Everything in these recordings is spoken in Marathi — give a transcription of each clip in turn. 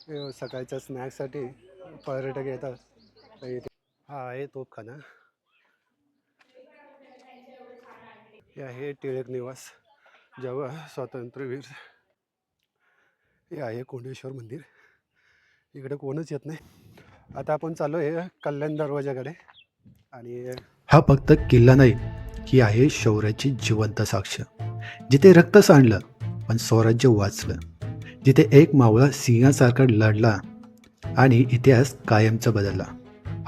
सकाळच्या स्नॅक्ससाठी पर्यटक येतात. तर इथे हा आहे तोपखाना. हे आहे टिळक निवास, जेव्हा स्वातंत्र्यवीर. हे आहे कोंडेश्वर मंदिर. इकडे कोणच येत नाही. आता आपण चाललो आहे कल्याण दरवाजाकडे. आणि हा फक्त किल्ला नाही, ही आहे शौर्याची जिवंत साक्ष. जिथे रक्त सांडलं पण स्वराज्य वाचलं, जिथे एक मावळा सिंहासारखा लढला आणि इतिहास कायमचा बदलला.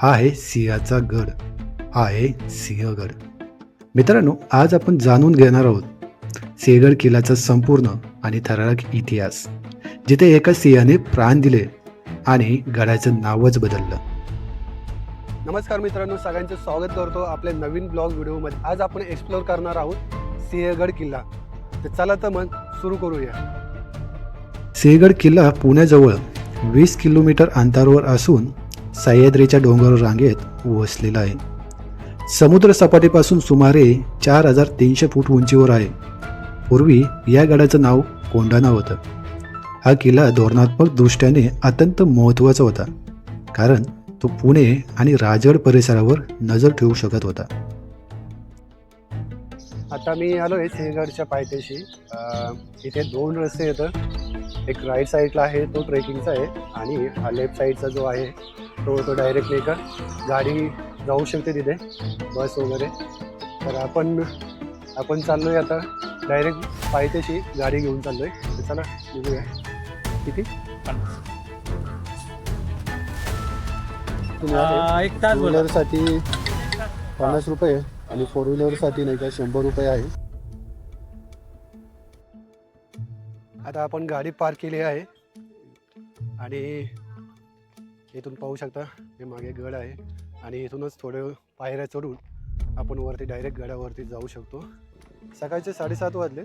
हा आहे सिंहाचा गड, हा आहे सिंहगड. मित्रांनो, आज आपण जाणून घेणार आहोत सिंहगड किल्ल्याचा संपूर्ण आणि थरारक इतिहास, जिथे एका सिंहाने प्राण दिले आणि गडाचं नावच बदललं. नमस्कार मित्रांनो, सगळ्यांचं स्वागत करतो आपल्या नवीन ब्लॉग व्हिडिओमध्ये. आज आपण एक्सप्लोअर करणार आहोत सिंहगड किल्ला. तर चला तर मग सुरू करूया. सिंहगड किल्ला पुण्याजवळ 20 किलोमीटर अंतरावर असून सह्याद्रीच्या डोंगर रांगेत वसलेला आहे. समुद्र सपाटीपासून सुमारे 4300 फूट उंचीवर आहे. पूर्वी या गडाचं नाव कोंढाणा होतं. हा किल्ला धोरणात्मक दृष्ट्याने अत्यंत महत्त्वाचा होता, कारण तो पुणे आणि राजगड परिसरावर नजर ठेवू शकत होता. आता मी आलो आहे सिंहगडच्या पायथ्याशी. इथे 2 रस्ते येतं. एक राईट साईडला आहे, तो ट्रेकिंगचा आहे, आणि हा लेफ्ट साईडचा जो आहे तो डायरेक्ट नाही का गाडी जाऊ शकते तिथे, बस वगैरे. तर आपण चाललो आहे आता डायरेक्ट पायथ्याशी गाडी घेऊन चाललो आहे. तर चला निघूया. किती एक तास टू बोला. व्हीलरसाठी 50 रुपये आणि 4 व्हीलरसाठी नाही का 100 रुपये आहे. आता आपण गाडी पार्क केली आहे आणि इथून पाहू शकता हे मागे गड आहे, आणि इथूनच थोडे पायऱ्या चढून आपण वरती डायरेक्ट गडावरती जाऊ शकतो. सकाळचे 7:30 वाजले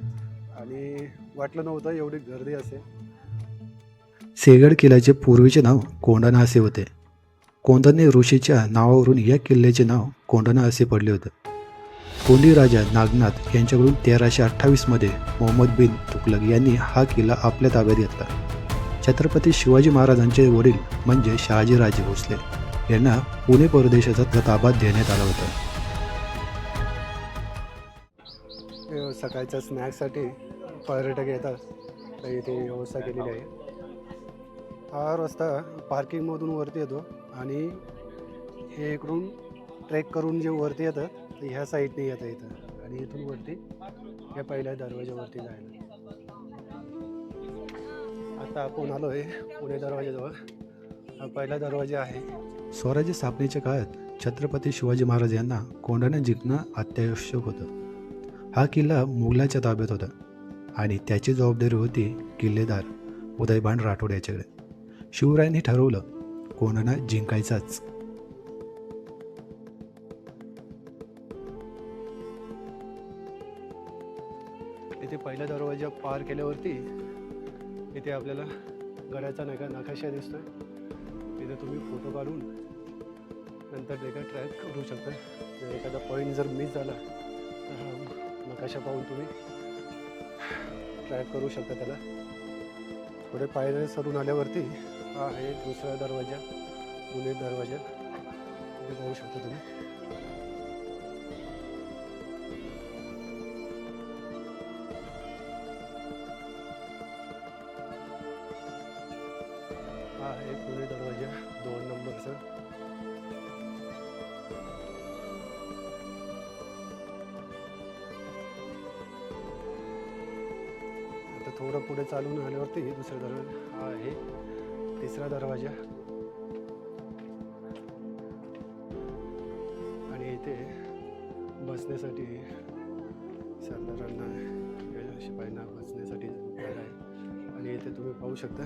आणि वाटलं नव्हतं एवढी गर्दी असेल. सिंहगड किल्ल्याचे पूर्वीचे नाव कोंढाणा असे होते. कोंढाणे ऋषीच्या नावावरून या किल्ल्याचे नाव कोंढाणा असे पडले होते. कोंढी राजा नागनाथ यांच्याकडून 1328 मध्ये मोहम्मद बिन तुगलक यांनी हा किल्ला आपल्या ताब्यात घेतला. छत्रपती शिवाजी महाराजांचे वडील म्हणजे शहाजीराजे भोसले यांना पुणे प्रदेशाचा ताबा देण्यात आला होता. सकाळच्या स्नॅक्ससाठी पर्यटक येतात, तर इथे व्यवस्था केलेली आहे. हा रस्ता पार्किंगमधून वरती येतो आणि हे इकडून ट्रेक करून जे वरती येतं तर ह्या साईडने येतं इथं, आणि इथून वरती या पहिल्या दरवाजावरती जायला. आता आपण आलो आहे पुणे दरवाजाजवळ. हा पहिला दरवाजा आहे. स्वराज्य स्थापनेच्या काळात छत्रपती शिवाजी महाराज यांना कोंढाणा जिंकणं अत्यावश्यक होतं. हा किल्ला मुघलाच्या ताब्यात होता आणि त्याची जबाबदारी होती किल्लेदार उदयभान राठोड याच्याकडे. शिवरायांनी ठरवलं कोंढाणा जिंकायचाच. इथे पहिला दरवाजा पार केल्यावरती इथे आपल्याला गडाचा नकाशा दिसतोय. इथे तुम्ही फोटो काढून नंतर ते का ट्रॅक करू शकता. जर एखादा पॉईंट जर मिस झाला तर हा नकाशा पाहून तुम्ही ट्रॅक करू शकता त्याला. पुढे पायऱ्या सरून आल्यावरती हा आहे दुसरा दरवाजा, पुणे दरवाजा. इथे पाहू शकता तुम्ही. हा आहे पुणे दरवाजा 2 नंबरचा. आता थोडं पुढे चालून आल्यावरती दुसरा दरवाजा हा आहे तिसरा दरवाजा. आणि इथे बसण्यासाठी सरदारांना शिपायांना बसण्यासाठी जागा आहे. आणि इथे तुम्ही पाहू शकता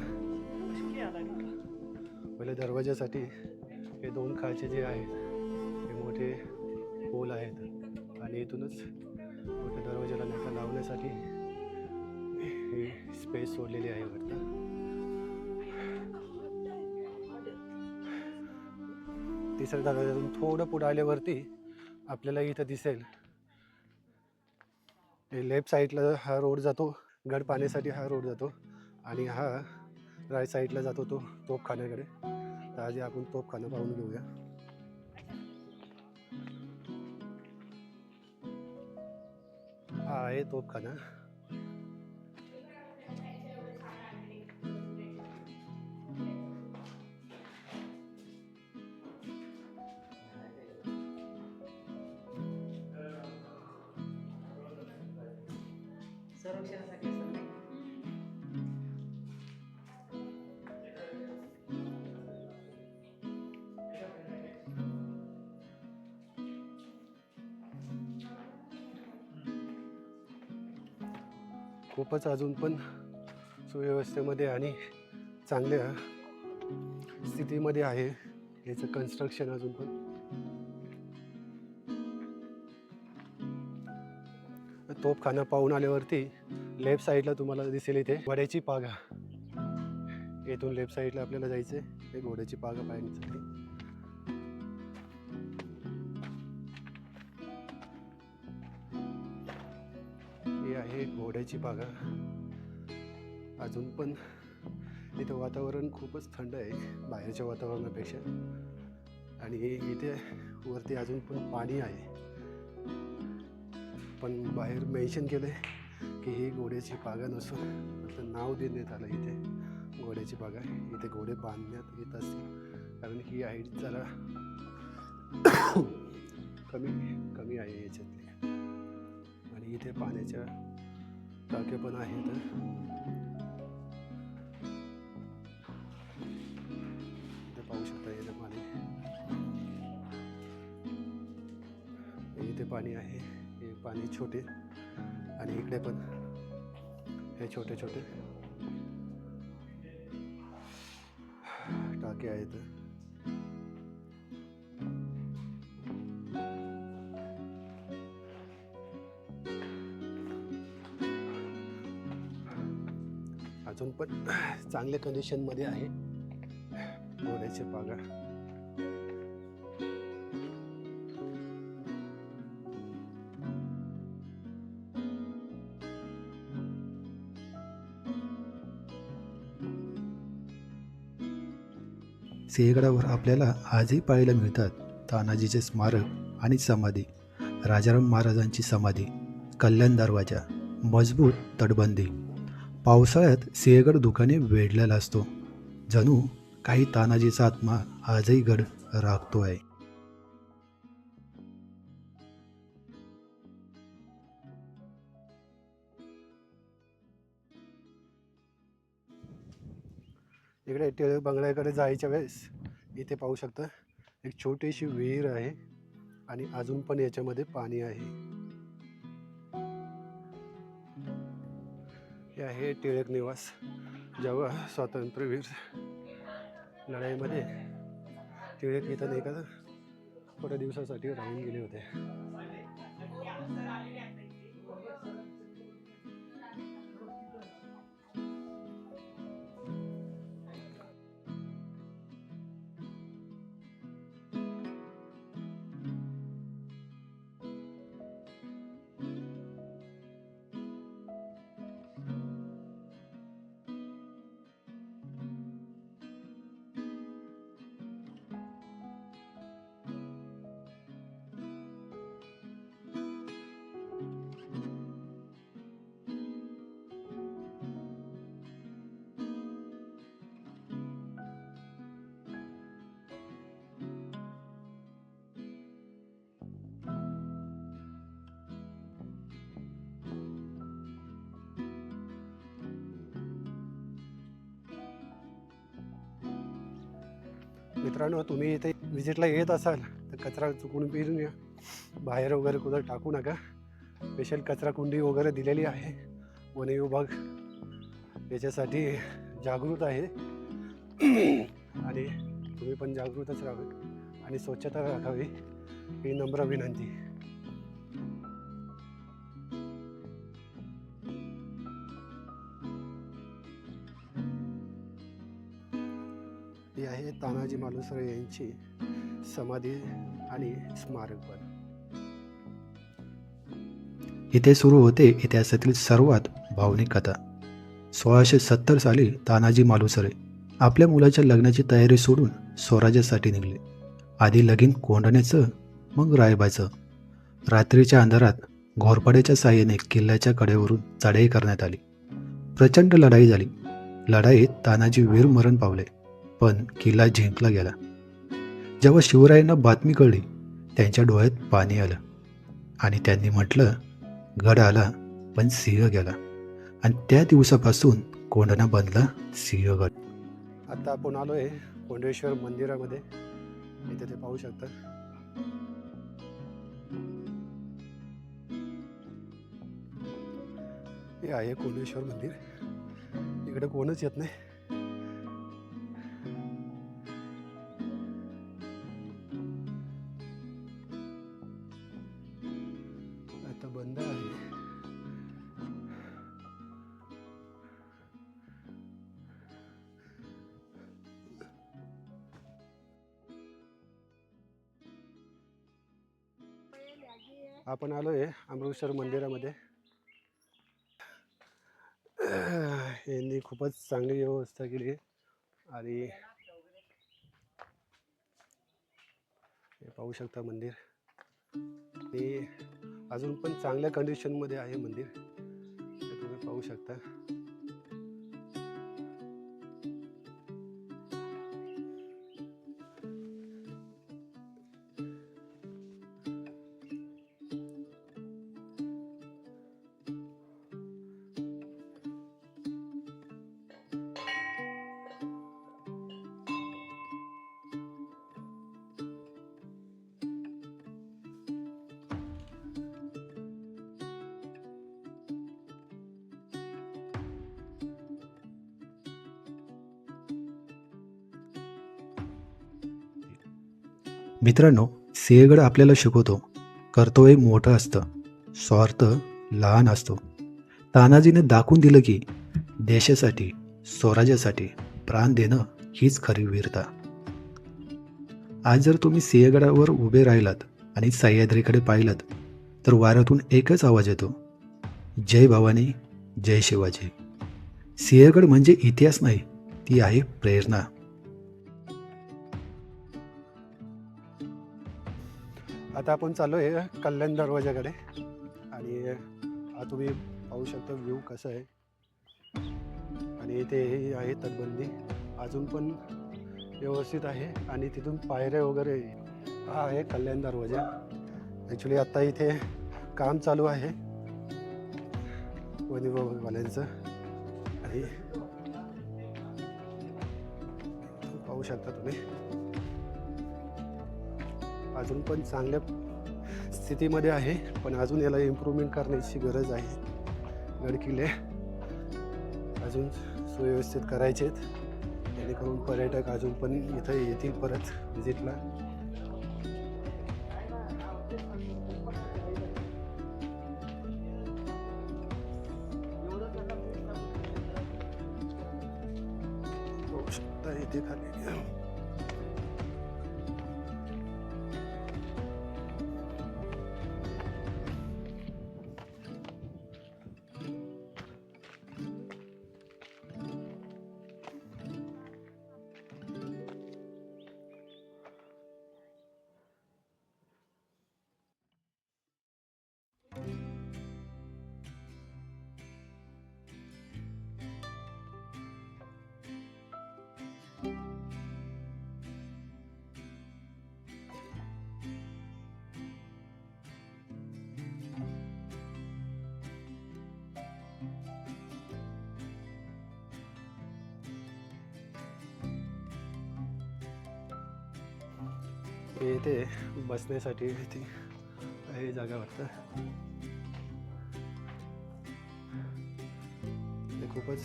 पहिल्या दरवाजासाठी हे 2 खाचे जे आहेत हे मोठे होल आहेत, आणि इथूनच मोठ्या दरवाजाला नाका लावण्यासाठी हे स्पेस सोडलेली आहे वाटतं. तिसऱ्या दरवाजातून थोडं पुढे आल्यावरती आपल्याला इथं दिसेल लेफ्ट साईडला हा रोड जातो, गड पाण्यासाठी हा रोड जातो, आणि हा राईट साईडला जातो तो तोफखान्याकडे. तर आधी आपण तोफखाना पाहून घेऊया. हा आहे तोफखाना. संरक्षणासाठी असं नाही. खूपच अजून पण सुव्यवस्थेमध्ये आणि चांगल्या स्थितीमध्ये आहे याचं कन्स्ट्रक्शन अजून पण. तोफखाना पाहून आल्यावरती लेफ्ट साईडला तुम्हाला दिसेल इथे घोड्याची पागा. येथून लेफ्ट साईडला आपल्याला जायचं आहे हे घोड्याची पागा पाहण्यासाठी. ही आहे घोड्याची पागा. अजून पण इथे वातावरण खूपच थंड आहे बाहेरच्या वातावरणापेक्षा. आणि इथे वरती अजून पण पाणी आहे. पण बाहेर मेन्शन केलं आहे की ही घोड्याची पागा नसून असं नाव देण्यात आलं इथे घोड्याची पागा. इथे घोडे बांधण्यात येत असतील कारण ही हाईट जरा कमी आहे याच्यातली. आणि इथे पाण्याच्या टाक्या पण आहेत. इथे पाहू शकता इथे पाणी. इथे पाणी आहे. हे पाणी छोटे आणि इकडे पण हे छोटे छोटे टाके आहेत. अजून पण चांगल्या कंडिशनमध्ये आहे घोड्याची पागा. सिंहगडावर आपल्याला आजही पाहायला मिळतात तानाजीचे स्मारक आणि समाधी, राजाराम महाराजांची समाधी, कल्याण दरवाजा, मजबूत तटबंदी. पावसाळ्यात सिंहगड धुक्याने वेढलेला असतो. जणू काही तानाजीचा आत्मा आजही गड राखतो आहे. इकडे टिळक बंगल्याकडे जायच्या वेळेस इथे पाहू शकता एक छोटीशी विहीर आहे आणि अजून पण याच्यामध्ये पाणी आहे. हे आहे टिळक निवास. जेव्हा स्वातंत्र्यवीर लढाईमध्ये टिळक इथं नाही का थोड्या दिवसासाठी राहून गेले होते. मित्रांनो, तुम्ही इथे विजिटला येत असाल तर कचरा चुकून फिरून या. बाहेर वगैरे कुठं टाकू नका. स्पेशल कचरा कुंडी वगैरे दिलेली आहे. वन विभाग याच्यासाठी जागृत आहे आणि तुम्ही पण जागृतच राहावे आणि स्वच्छता राखावी ही नम्र विनंती. ही आहे तानाजी मालुसरे यांची समाधी आणि स्मारक पण. इथे सुरू होते इतिहासातील सर्वात भावनिक कथा. 1670 साली तानाजी मालुसरे आपल्या मुलाच्या लग्नाची तयारी सोडून स्वराज्यासाठी निघले. आधी लगीन कोंढण्याचं, मग रायबाचं. रात्रीच्या अंधारात घोरपड्याच्या साहाय्याने किल्ल्याच्या कडेवरून चढाई करण्यात आली. प्रचंड लढाई झाली. लढाईत तानाजी वीरमरण पावले, पण किल्ला जिंकला गेला. जेव्हा शिवरायांना बातमी कळली, त्यांच्या डोळ्यात पाणी आलं आणि त्यांनी म्हटलं, गड आला पण सिंह गेला. आणि त्या दिवसापासून कोंढणा बनला सिंहगड. आता आपण आलो आहे कोंडेश्वर मंदिरामध्ये. इथे ते पाहू शकता. हे आहे कोंडेश्वर मंदिर. इकडे कोणच येत नाही. आता बंद आहे. आपण आलो आहे अमृतसर मंदिरामध्ये. यांनी खूपच चांगली व्यवस्था केली आहे आणि हे पाहू शकता मंदिर. ते अजून पण चांगल्या कंडिशनमध्ये आहे मंदिर. हे तुम्ही पाहू शकता. मित्रांनो, सिंहगड आपल्याला शिकवतो, कर्तव्य मोठं असतं, स्वार्थ लहान असतो. तानाजीने दाखवून दिलं की देशासाठी, स्वराज्यासाठी प्राण देणं हीच खरी वीरता. आज जर तुम्ही सिंहगडावर उभे राहिलात आणि सह्याद्रीकडे पाहिलात, तर वाऱ्यातून एकच आवाज येतो, जय भवानी, जय शिवाजी. सिंहगड म्हणजे इतिहास नाही, ती आहे प्रेरणा. आता आपण चाललो आहे कल्याण दरवाजाकडे आणि हा तुम्ही पाहू शकता व्ह्यू कसं आहे. आणि इथे हे आहे तटबंदी, अजून पण व्यवस्थित आहे. आणि तिथून पायऱ्या वगैरे. हा आहे कल्याण दरवाजा. ॲक्च्युली आत्ता इथे काम चालू आहे वन विभागवाल्यांचं. आणि पाहू शकता तुम्ही, अजून पण चांगल्या स्थितीमध्ये आहे, पण अजून याला इम्प्रूव्हमेंट करण्याची गरज आहे. गडकिल्ले अजून सुव्यवस्थित करायचे आहेत, जेणेकरून पर्यटक अजून पण इथं येतील परत व्हिजिटला. बघू शकता इथे खाली इथे बसण्यासाठी इथे आहे जागा वाटतं. हे खूपच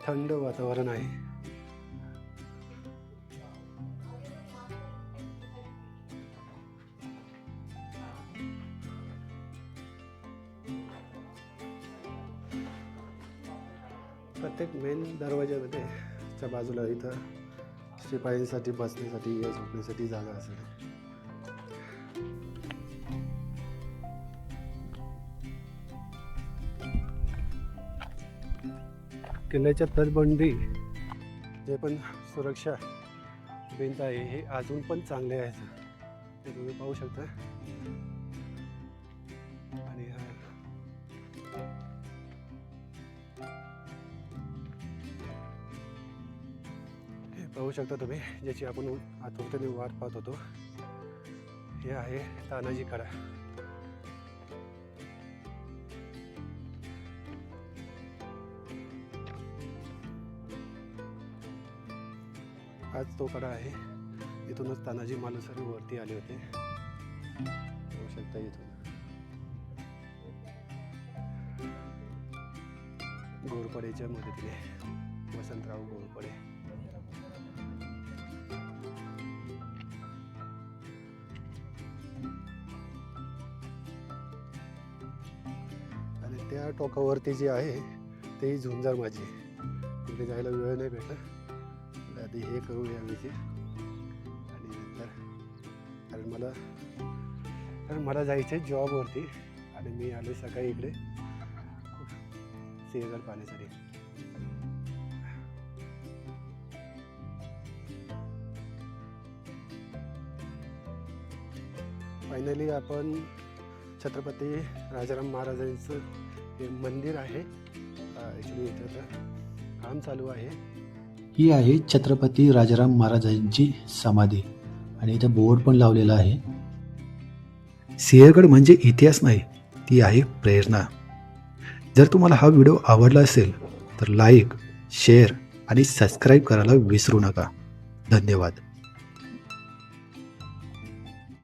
थंड वातावरण आहे. प्रत्येक मेन दरवाजामध्ये च्या बाजूला इथं शिपायांसाठी बसण्यासाठी या झोपण्यासाठी जागा असेल. किल्ल्याच्या तटबंदी जे पण सुरक्षा भिंत आहे हे अजून पण चांगले आहेत, ते तुम्ही पाहू शकता. आणि हे पाहू शकता तुम्ही, ज्याची आपण आतुरतेने वाट पाहत होतो. हे आहे तानाजी कडा. आज तो कडा आहे. इथूनच तानाजी मालुसरे वरती आले होते, पाहू शकता इथून. घोरपडेच्या मदतीने, वसंतराव घोरपडे. आणि त्या टोकावरती जे आहे ते झुंजार माझी. तिथे जायला वेळ नाही भेटला, आधी हे करू यावेळी. आणि नंतर कारण मला जायचं आहे जॉबवरती, आणि मी आलो सकाळी इकडे सिंहगड पाहण्यासाठी. फायनली आपण छत्रपती राजाराम महाराजांचं हे मंदिर आहे. ॲक्च्युली इथं काम चालू आहे. ही आहे छत्रपती राजाराम महाराजांची समाधी आणि इथे बोर्ड पण लावलेला आहे. सिंहगड म्हणजे इतिहास नाही, ती आहे प्रेरणा. जर तुम्हाला हा व्हिडिओ आवडला असेल तर लाईक, शेअर आणि सबस्क्राईब करायला विसरू नका. धन्यवाद.